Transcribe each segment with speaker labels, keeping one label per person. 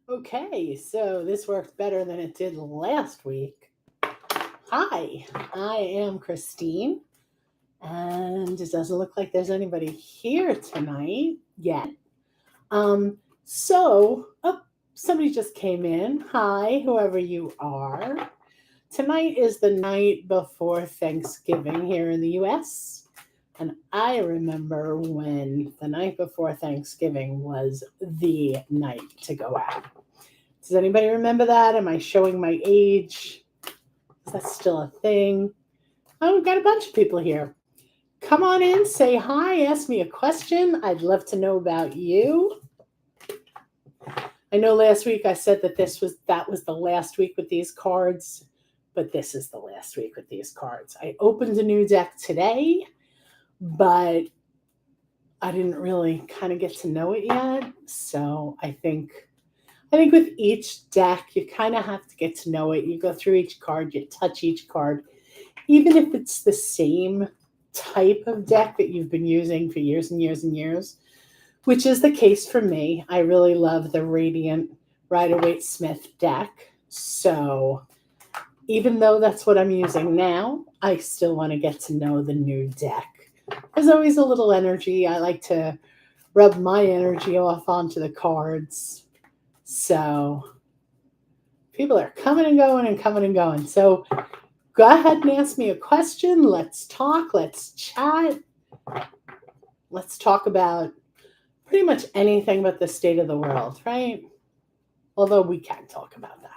Speaker 1: Okay, so this worked better than it did last week. Hi, I am Christine, and it doesn't look like there's anybody here tonight yet. So somebody just came in. Hi, whoever you are. Tonight is the night before Thanksgiving here in the US. And I remember when the night before Thanksgiving was the night to go out. Does anybody remember that? Am I showing my age? Is that still a thing? Oh, we've got a bunch of people here. Come on in, say hi, ask me a question. I'd love to know about you. I know last week I said that was the last week with these cards, but this is the last week with these cards. I opened a new deck today, but I didn't really kind of get to know it yet. So I think with each deck, you kind of have to get to know it. You go through each card, you touch each card, even if it's the same type of deck that you've been using for years and years and years, which is the case for me. I really love the Radiant Rider-Waite-Smith deck. So even though that's what I'm using now, I still want to get to know the new deck. There's always a little energy. I like to rub my energy off onto the cards. So people are coming and going and coming and going. So go ahead and ask me a question. Let's talk. Let's chat. Let's talk about pretty much anything but the state of the world, right? Although we can talk about that.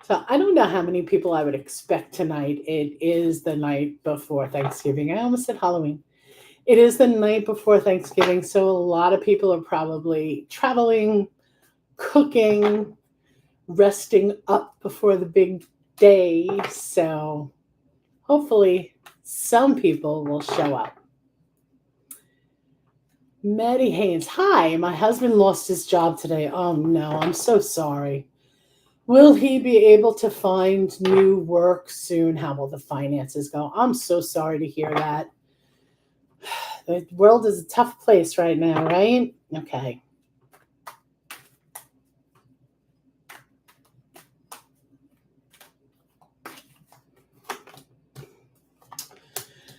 Speaker 1: So I don't know how many people I would expect tonight. It is the night before Thanksgiving. I almost said Halloween. It is the night before Thanksgiving, so a lot of people are probably traveling, cooking, resting up before the big day. So hopefully some people will show up. Maddie Haynes, hi, my husband lost his job today. Oh no, I'm so sorry. Will he be able to find new work soon? How will the finances go? I'm so sorry to hear that. The world is a tough place right now, right? Okay.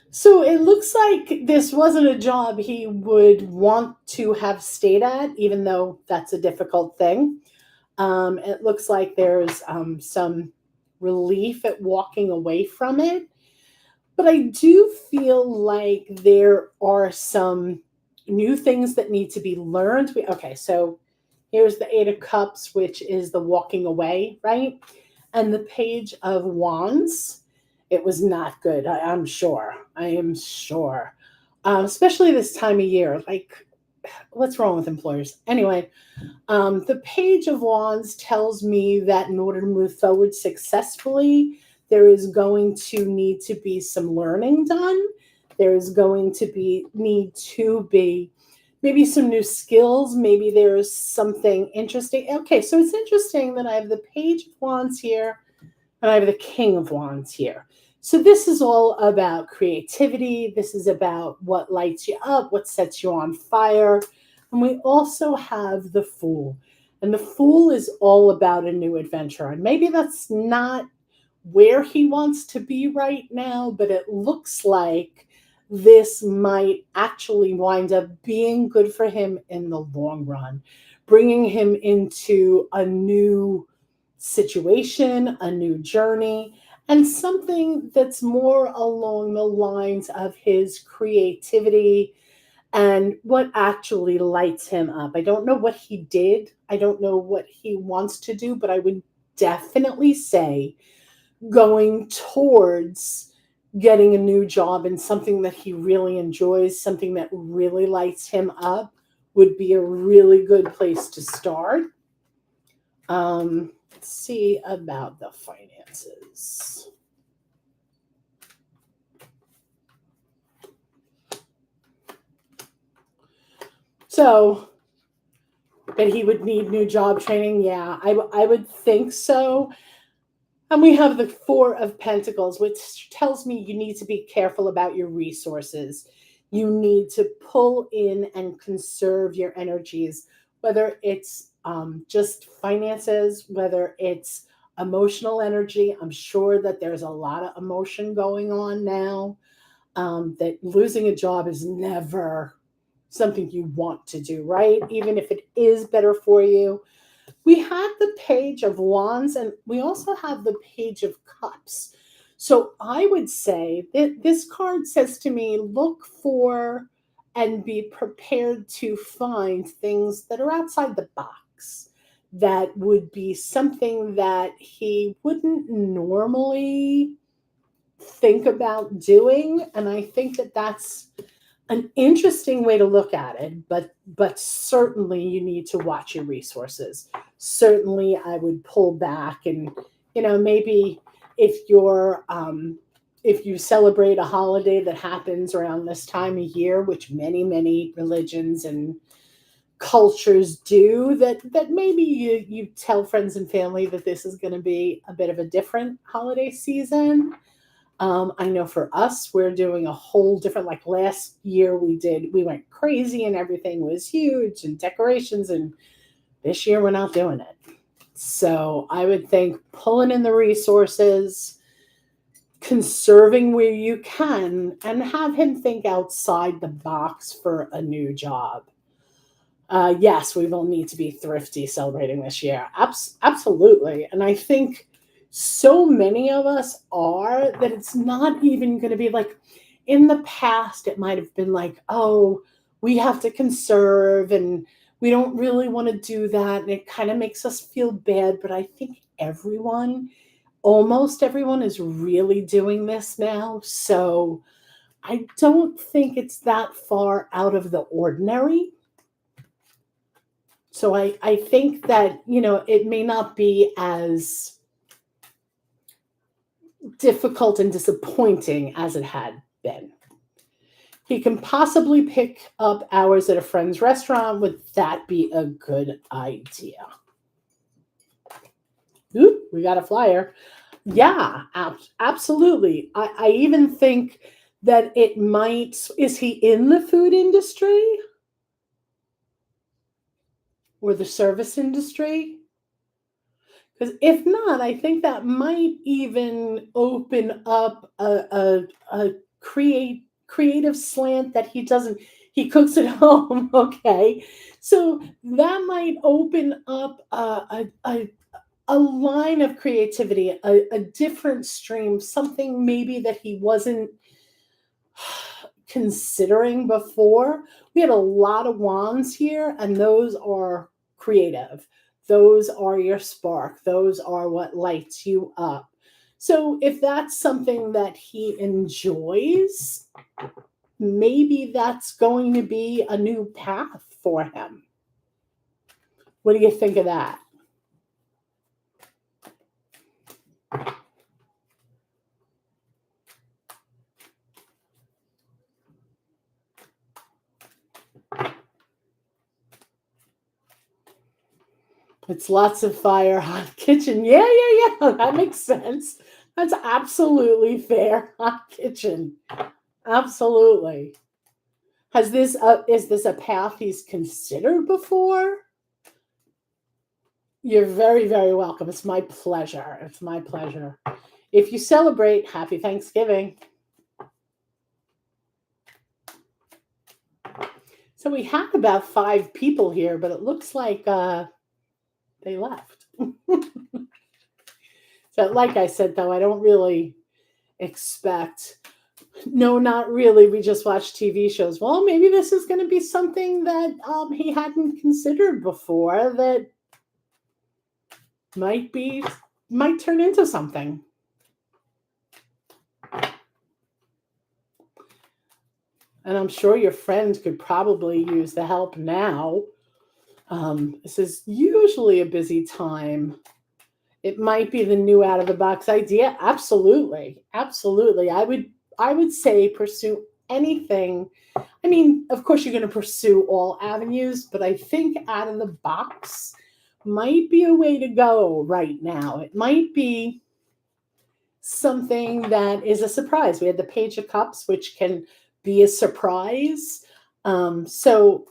Speaker 1: So it looks like this wasn't a job he would want to have stayed at, even though that's a difficult thing. It looks like there's some relief at walking away from it. But I do feel like there are some new things that need to be learned. Okay, so here's the Eight of Cups, which is the walking away, right? And the Page of Wands. It was not good, I'm sure. I am sure. Especially this time of year. Like, what's wrong with employers? Anyway, the Page of Wands tells me that in order to move forward successfully, there is going to need to be some learning done. There is going to be need to be maybe some new skills. Maybe there's something interesting. Okay, so it's interesting that I have the Page of Wands here and I have the King of Wands here. So this is all about creativity. This is about what lights you up, what sets you on fire. And we also have the Fool. And the Fool is all about a new adventure. And maybe that's not where he wants to be right now, but it looks like this might actually wind up being good for him in the long run, bringing him into a new situation, a new journey, and something that's more along the lines of his creativity and what actually lights him up. I don't know what he did, I don't know what he wants to do, but I would definitely say going towards getting a new job and something that he really enjoys, something that really lights him up, would be a really good place to start. Let's see about the finances. So, that he would need new job training. Yeah, I would think so. And we have the Four of Pentacles, which tells me you need to be careful about your resources. You need to pull in and conserve your energies, whether it's just finances, whether it's emotional energy. I'm sure that there's a lot of emotion going on now. That losing a job is never something you want to do, right? Even if it is better for you. We have the Page of Wands and we also have the Page of Cups. So I would say that this card says to me, look for and be prepared to find things that are outside the box, that would be something that he wouldn't normally think about doing. And I think that that's an interesting way to look at it, but certainly you need to watch your resources. Certainly I would pull back and maybe if you're if you celebrate a holiday that happens around this time of year, which many religions and cultures do, that maybe you tell friends and family that this is going to be a bit of a different holiday season. I know for us, we're doing a whole different, like last year we went crazy and everything was huge and decorations. And this year we're not doing it. So I would think pulling in the resources, conserving where you can, and have him think outside the box for a new job. Yes, we will need to be thrifty celebrating this year. Absolutely. And I think so many of us are that it's not even going to be like in the past, it might have been like, oh, we have to conserve and we don't really want to do that. And it kind of makes us feel bad. But I think almost everyone is really doing this now. So I don't think it's that far out of the ordinary. So I think that, it may not be as difficult and disappointing as it had been. He can possibly pick up hours at a friend's restaurant. Would that be a good idea? Ooh, we got a flyer. Yeah, absolutely. I even think that it might. Is he in the food industry or the service industry? Because if not, I think that might even open up a creative slant that he cooks at home. Okay, so that might open up a line of creativity, a different stream, something maybe that he wasn't considering before. We had a lot of wands here, and those are creative. Those are your spark. Those are what lights you up. So if that's something that he enjoys, maybe that's going to be a new path for him. What do you think of that? It's lots of fire, hot kitchen. Yeah. That makes sense. That's absolutely fair. Hot kitchen. Absolutely. Is this a path he's considered before? You're very welcome. It's my pleasure. It's my pleasure. If you celebrate, happy Thanksgiving. So we have about 5 people here, but it looks like they left. So, like I said, though, I don't really expect. No, not really. We just watch TV shows. Well, maybe this is going to be something that he hadn't considered before that might turn into something. And I'm sure your friends could probably use the help now. This is usually a busy time. It might be the new out of the box idea. Absolutely. Absolutely. I would say pursue anything. I mean, of course you're going to pursue all avenues, but I think out of the box might be a way to go right now. It might be something that is a surprise. We had the Page of Cups, which can be a surprise. So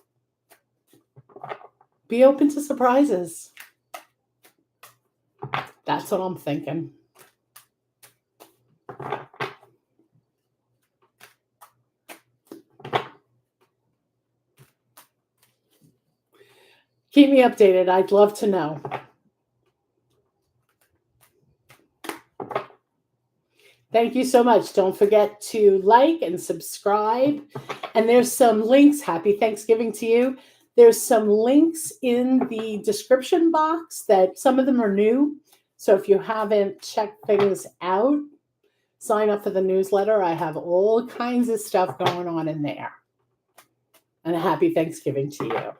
Speaker 1: be open to surprises. That's what I'm thinking. Keep me updated. I'd love to know. Thank you so much. Don't forget to like and subscribe. And there's some links. Happy Thanksgiving to you. There's some links in the description box that some of them are new. So if you haven't checked things out, sign up for the newsletter. I have all kinds of stuff going on in there. And a happy Thanksgiving to you.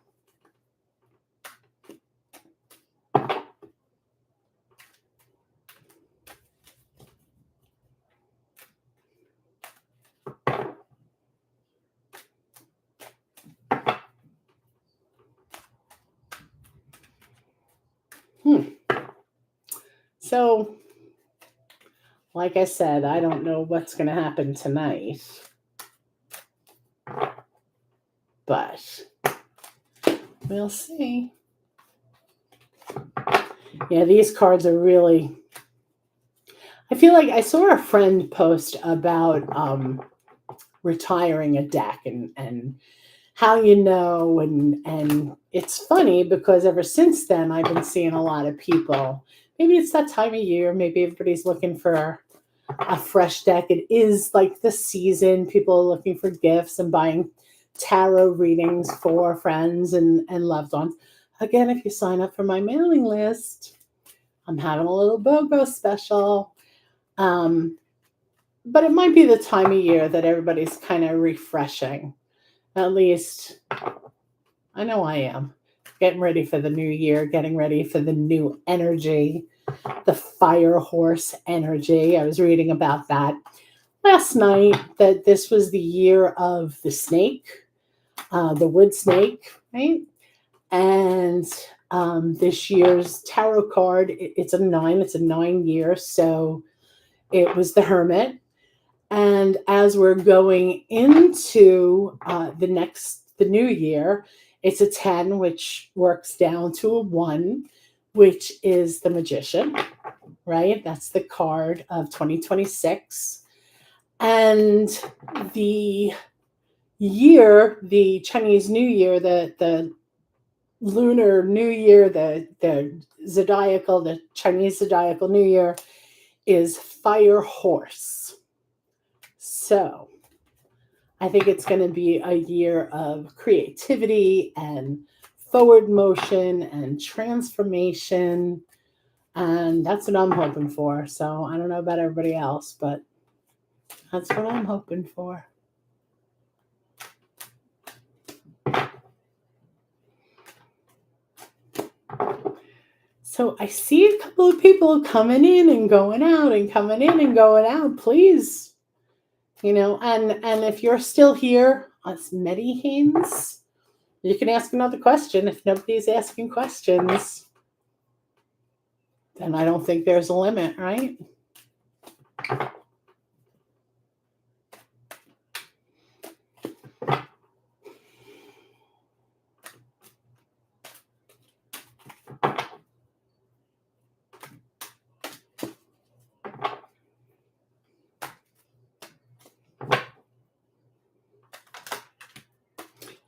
Speaker 1: So, like I said, I don't know what's going to happen tonight. But we'll see. Yeah, these cards are really... I feel like I saw a friend post about retiring a deck and how you know, and it's funny because ever since then I've been seeing a lot of people. Maybe it's that time of year. Maybe everybody's looking for a fresh deck. It is like the season. People are looking for gifts and buying tarot readings for friends and loved ones. Again, if you sign up for my mailing list, I'm having a little BOGO special. But it might be the time of year that everybody's kind of refreshing. At least I know I am. Getting ready for the new year, getting ready for the new energy, the fire horse energy. I was reading about that last night, that this was the year of the snake, the wood snake, right? And this year's tarot card, it's a 9. It's a 9 year. So it was the Hermit. And as we're going into the new year, it's a 10, which works down to a 1, which is the Magician, right? That's the card of 2026. And the year, the Chinese New Year, the Lunar New Year, the zodiacal, the Chinese zodiacal New Year is Fire Horse. So I think it's going to be a year of creativity and forward motion and transformation. And that's what I'm hoping for. So I don't know about everybody else, but that's what I'm hoping for. So I see a couple of people coming in and going out and coming in and going out. Please, and if you're still here, us Medihanes, you can ask another question. If nobody's asking questions, then I don't think there's a limit, right?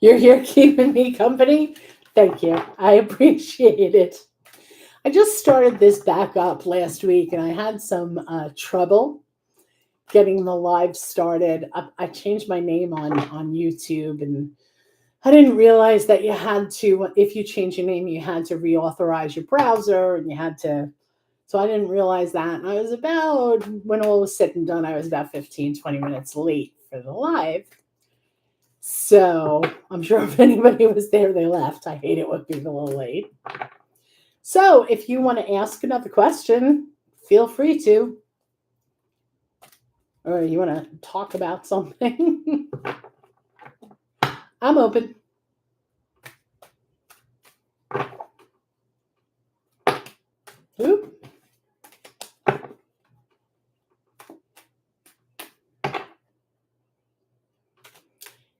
Speaker 1: You're here keeping me company? Thank you. I appreciate it. I just started this back up last week and I had some trouble getting the live started. I changed my name on YouTube and I didn't realize that you had to, if you change your name, you had to reauthorize your browser and you had to, so I didn't realize that. And I was about, when all was said and done, I was about 15, 20 minutes late for the live. So I'm sure if anybody was there, they left. I hate it when people are late. So if you want to ask another question, feel free to. Or you want to talk about something, I'm open. Oop.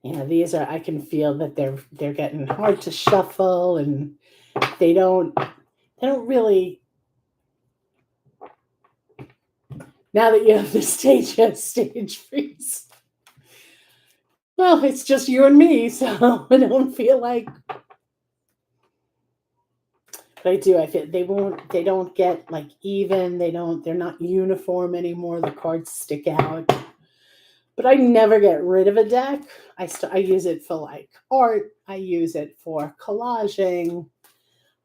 Speaker 1: Yeah, these are, I can feel that they're getting hard to shuffle, and they don't they don't really, now that you have the stage freeze. Well, it's just you and me, so I don't feel like, but I do. I feel they don't get like even. They're not uniform anymore. The cards stick out. But I never get rid of a deck. I use it for like art. I use it for collaging.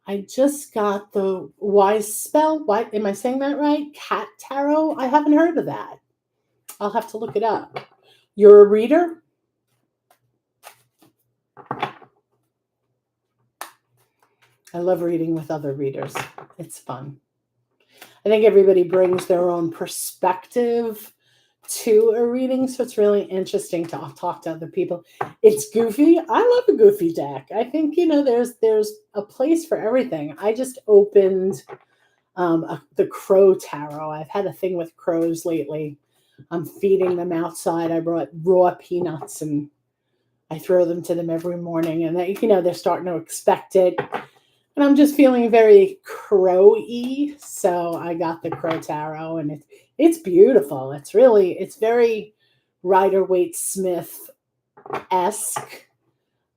Speaker 1: I just got the Wise Spell. Why am I saying that right? Cat Tarot. I haven't heard of that. I'll have to look it up. You're a reader? I love reading with other readers. It's fun. I think everybody brings their own perspective to a reading, so it's really interesting to talk to other people. It's goofy. I love a goofy deck. I think there's a place for everything. I just opened the crow tarot. I've had a thing with crows lately. I'm feeding them outside. I brought raw peanuts and I throw them to them every morning, and they're starting to expect it. And I'm just feeling very crow-y, so I got the crow tarot, and it's beautiful. It's very Rider Waite Smith esque,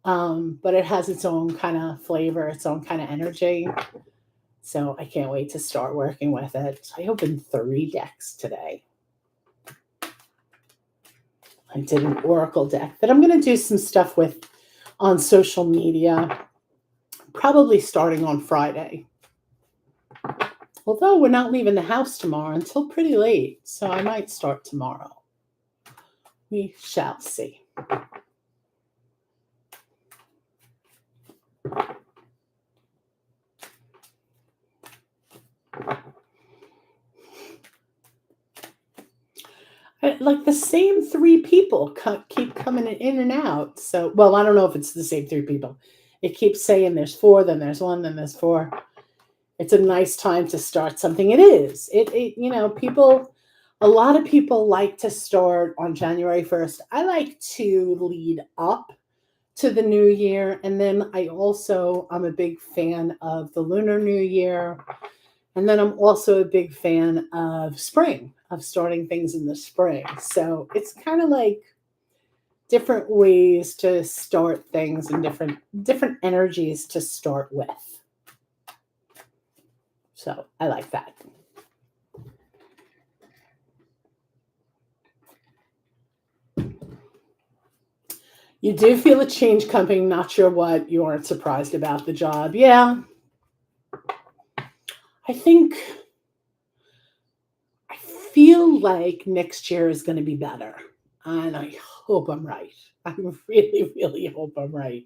Speaker 1: but it has its own kind of flavor, its own kind of energy. So I can't wait to start working with it. I opened 3 decks today. I did an oracle deck that I'm going to do some stuff with on social media, probably starting on Friday. Although we're not leaving the house tomorrow until pretty late, so I might start tomorrow. We shall see. Like the same 3 people keep coming in and out. So, well, I don't know if it's the same 3 people. It keeps saying there's 4, then there's 1, then there's 4. It's a nice time to start something. It is. People, a lot of people like to start on January 1st. I like to lead up to the new year. And then I'm a big fan of the Lunar New Year. And then I'm also a big fan of spring, of starting things in the spring. So it's kind of like different ways to start things and different energies to start with. So I like that. You do feel a change coming, not sure what, you aren't surprised about the job. Yeah. I feel like next year is going to be better. And I hope I'm right. I really, really hope I'm right.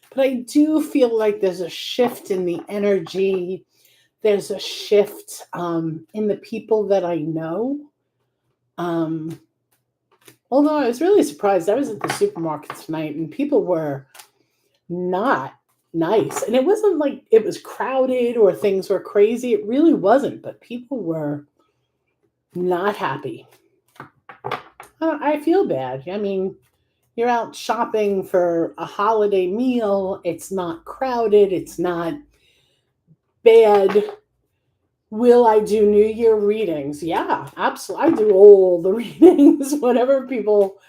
Speaker 1: But I do feel like there's a shift in the energy. There's a shift in the people that I know. Um, Although I was really surprised. I was at the supermarket tonight and people were not nice. And it wasn't like it was crowded or things were crazy. It really wasn't, but people were not happy. I feel bad. I mean, you're out shopping for a holiday meal. It's not crowded. It's not bad. Will I do New Year readings? Yeah, absolutely. I do all the readings, whatever people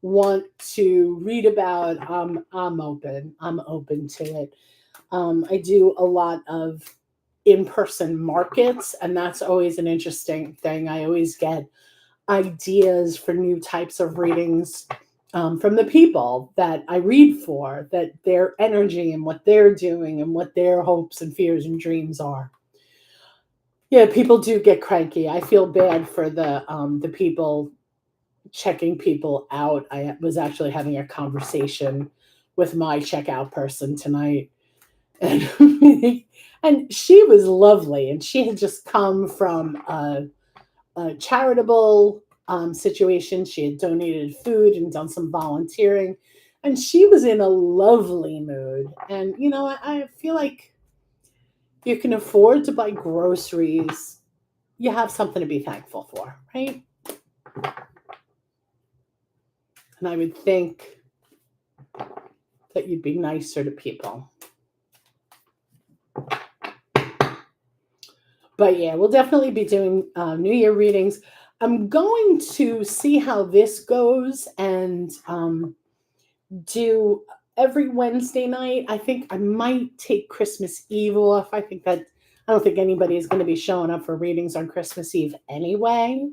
Speaker 1: want to read about. I'm open. I'm open to it. I do a lot of in-person markets, and that's always an interesting thing. I always get ideas for new types of readings from the people that I read for, that their energy and what they're doing and what their hopes and fears and dreams are. Yeah, people do get cranky. I feel bad for the people checking people out. I was actually having a conversation with my checkout person tonight, and and she was lovely, and she had just come from a charitable situation. She had donated food and done some volunteering, and she was in a lovely mood. And I feel like you can afford to buy groceries. You have something to be thankful for, right? And I would think that you'd be nicer to people. But yeah, we'll definitely be doing New Year readings. I'm going to see how this goes and do every Wednesday night. I think I might take Christmas Eve off. I don't think anybody is going to be showing up for readings on Christmas Eve anyway.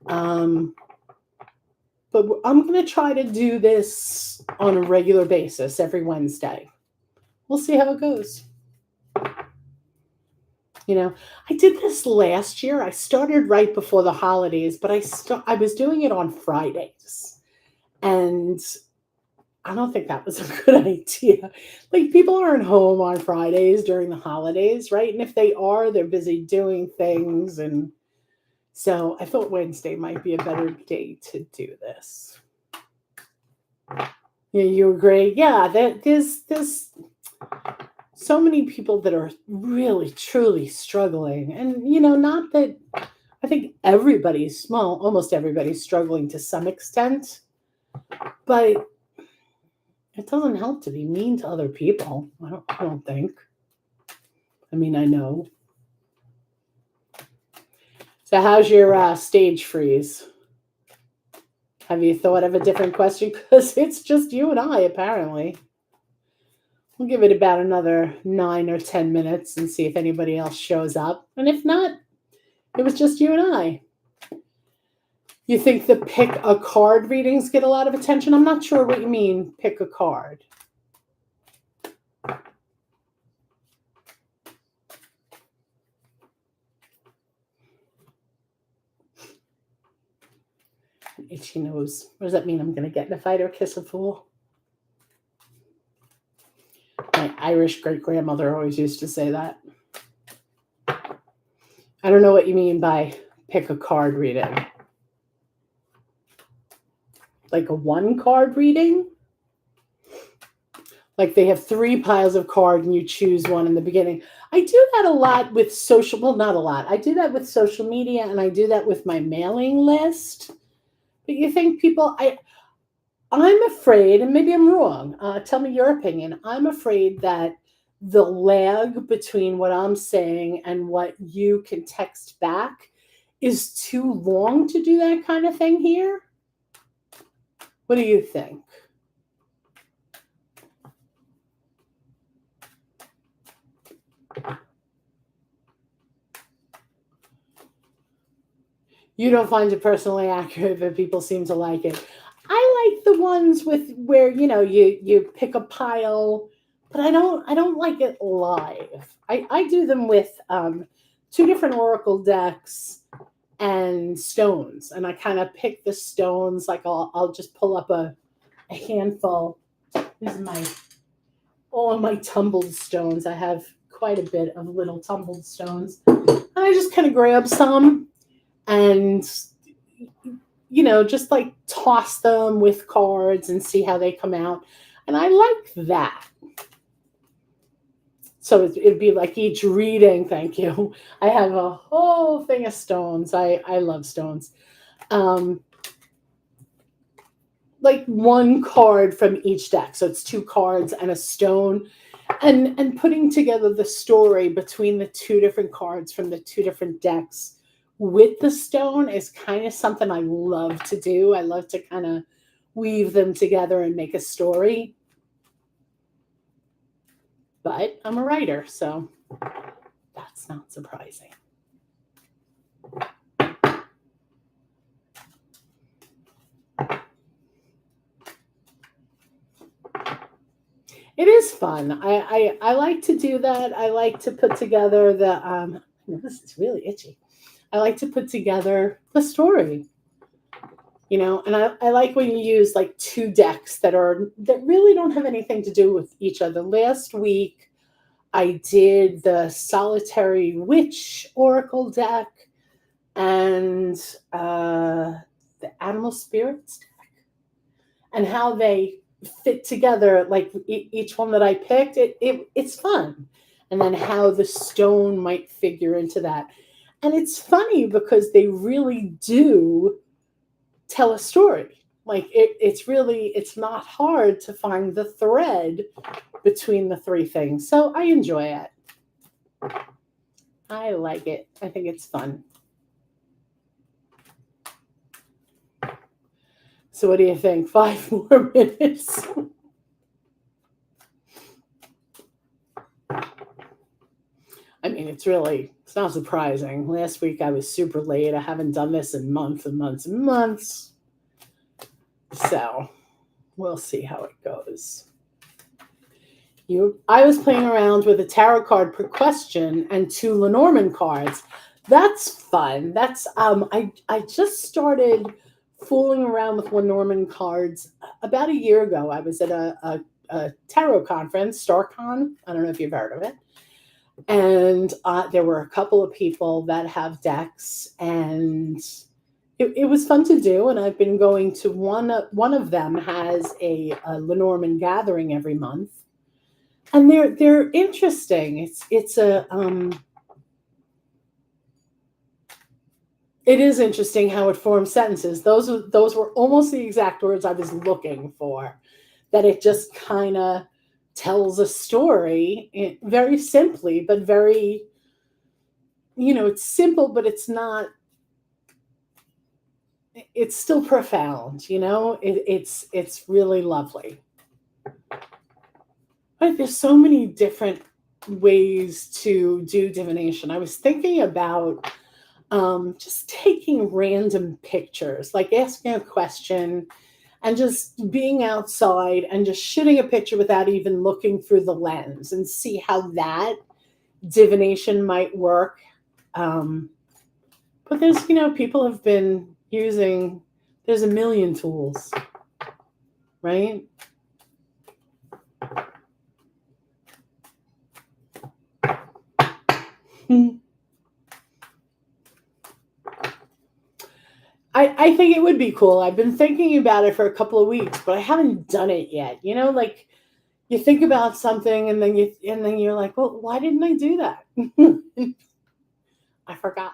Speaker 1: But I'm going to try to do this on a regular basis every Wednesday. We'll see how it goes. I did this last year. I started right before the holidays, but I was doing it on Fridays. And I don't think that was a good idea. Like, people aren't home on Fridays during the holidays, right? And if they are, they're busy doing things. And so I thought Wednesday might be a better day to do this. Yeah, you agree? Yeah, there's so many people that are really, truly struggling. And, not that I think almost everybody's struggling to some extent, but it doesn't help to be mean to other people. I don't think. I mean, I know. So how's your stage freeze? Have you thought of a different question? Because it's just you and I, apparently. We'll give it about another 9 or 10 minutes and see if anybody else shows up. And if not, it was just you and I. You think the pick a card readings get a lot of attention? I'm not sure what you mean, pick a card. An itchy nose. What does that mean? I'm going to get in a fight or kiss a fool? My Irish great-grandmother always used to say that. I don't know what you mean by pick a card reading. Like a one card reading? Like they have 3 piles of cards and you choose one in the beginning. I do that a lot with not a lot. I do that with social media and I do that with my mailing list. But you think people, I'm afraid, and maybe I'm wrong, tell me your opinion. I'm afraid that the lag between what I'm saying and what you can text back is too long to do that kind of thing here. What do you think? You don't find it personally accurate, but people seem to like it. I like the ones where you pick a pile, but I don't like it live. I do them with 2 different oracle decks and stones, and I kind of pick the stones. Like I'll just pull up a handful. These are all of my tumbled stones. I have quite a bit of little tumbled stones, and I just kind of grab some and just like toss them with cards and see how they come out. And I like that. So it'd be like each reading, thank you. I have a whole thing of stones. I love stones. Like 1 card from each deck. So it's 2 cards and a stone. And putting together the story between the 2 different cards from the 2 different decks with the stone is kind of something I love to do. I love to kind of weave them together and make a story. But I'm a writer, so that's not surprising. It is fun. I like to do that. I like to put together this is really itchy. I like to put together the story. And I like when you use like 2 decks that really don't have anything to do with each other. Last week I did the Solitary Witch Oracle deck and the Animal Spirits deck, and how they fit together. Like each one that I picked, it's fun, and then how the stone might figure into that. And it's funny because they really do tell a story. Like it's not hard to find the thread between the three things. So I enjoy it. I like it. I think it's fun. So what do you think? 5 more minutes. I mean, it's not surprising. Last week I was super late. I haven't done this in months and months and months. So we'll see how it goes. I was playing around with a tarot card per question and 2 Lenormand cards. That's fun. I just started fooling around with Lenormand cards about a year ago. I was at a tarot conference, StarCon. I don't know if you've heard of it. And there were a couple of people that have decks, and it was fun to do. And I've been going to one of them has a Lenormand gathering every month, and they're interesting. It is interesting how it forms sentences. Those were almost the exact words I was looking for. That it just kind of tells a story very simply, but very, it's simple, but it's not. It's still profound. It's really lovely. But there's so many different ways to do divination. I was thinking about just taking random pictures, like asking a question and just being outside and just shooting a picture without even looking through the lens and see how that divination might work. But people have been there's a million tools, right? I think it would be cool. I've been thinking about it for a couple of weeks, but I haven't done it yet. Like you think about something and then you're like, well, why didn't I do that? I forgot.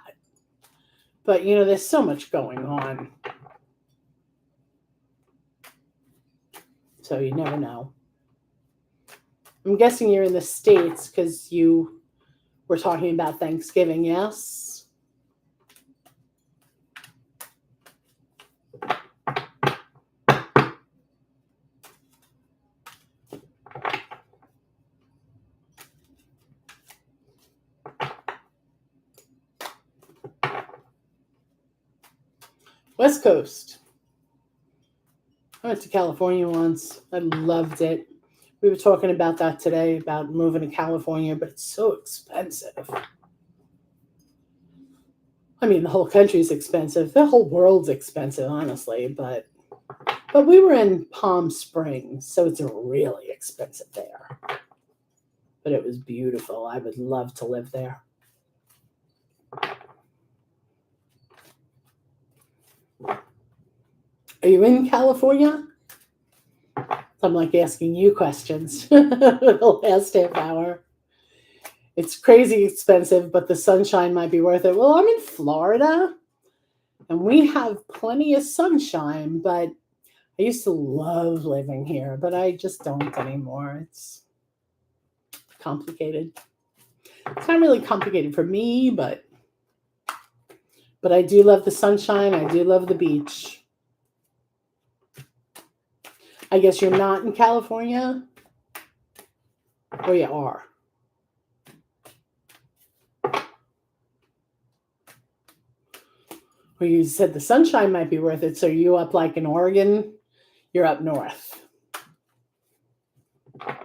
Speaker 1: But there's so much going on. So you never know. I'm guessing you're in the States because you were talking about Thanksgiving, yes? West Coast. I went to California once. I loved it. We were talking about that today, about moving to California, but it's so expensive. I mean, the whole country's expensive. The whole world's expensive, honestly. But we were in Palm Springs, so it's really expensive there. But it was beautiful. I would love to live there. Are you in California? I'm like asking you questions the last half hour. It's crazy expensive, but the sunshine might be worth it. Well, I'm in Florida, and we have plenty of sunshine, but I used to love living here, but I just don't anymore. It's complicated. It's not really complicated for me, but I do love the sunshine. I do love the beach. I guess you're not in California? Or you are? Well, you said the sunshine might be worth it. So are you up like in Oregon? You're up north.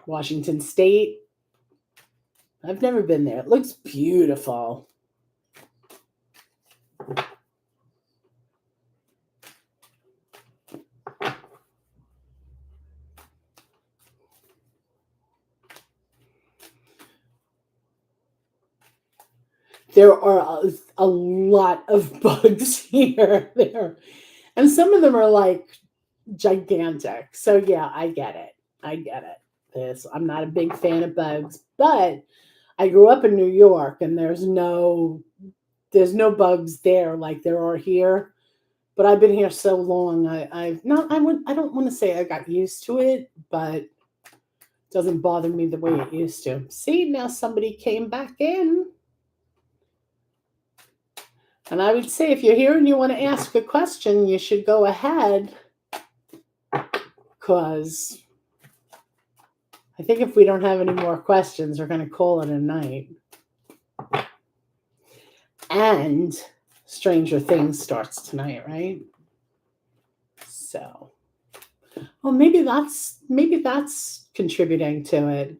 Speaker 1: Washington State? I've never been there. It looks beautiful. There are a lot of bugs here. And some of them are like gigantic. So yeah, I get it. I'm not a big fan of bugs, but I grew up in New York, and there's no bugs there like there are here. But I've been here so long. I've not. I don't want to say I got used to it, but it doesn't bother me the way it used to. See, now somebody came back in. And I would say if you're here and you want to ask a question, you should go ahead, because I think if we don't have any more questions, we're going to call it a night. And Stranger Things starts tonight, right? So, well, maybe that's contributing to it.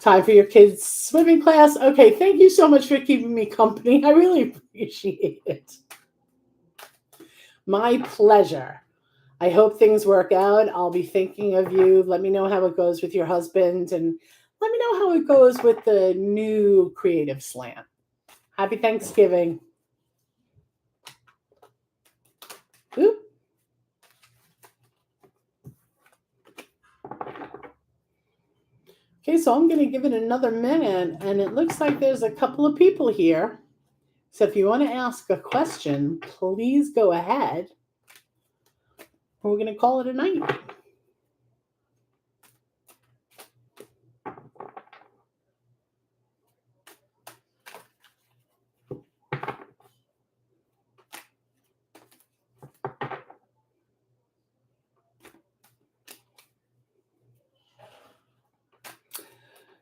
Speaker 1: Time for your kids' swimming class. Okay, thank you so much for keeping me company. I really appreciate it. My pleasure. I hope things work out. I'll be thinking of you. Let me know how it goes with your husband, and let me know how it goes with the new creative slant. Happy Thanksgiving. Oop. Okay, so I'm going to give it another minute, and it looks like there's a couple of people here. So if you want to ask a question, please go ahead. We're going to call it a night.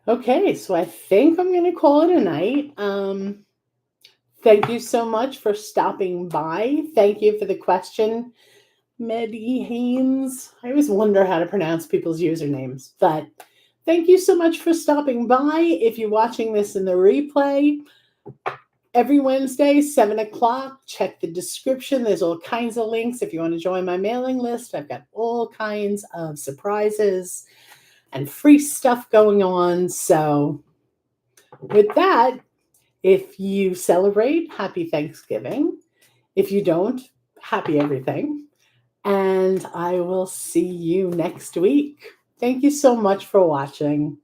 Speaker 1: Okay, so I think I'm going to call it a night. Thank you so much for stopping by. Thank you for the question, Medi Haynes. I always wonder how to pronounce people's usernames, but thank you so much for stopping by. If you're watching this in the replay, every Wednesday, 7 o'clock, check the description. There's all kinds of links. If you want to join my mailing list, I've got all kinds of surprises and free stuff going on. So with that, if you celebrate, happy Thanksgiving. If you don't, happy everything. And I will see you next week. Thank you so much for watching.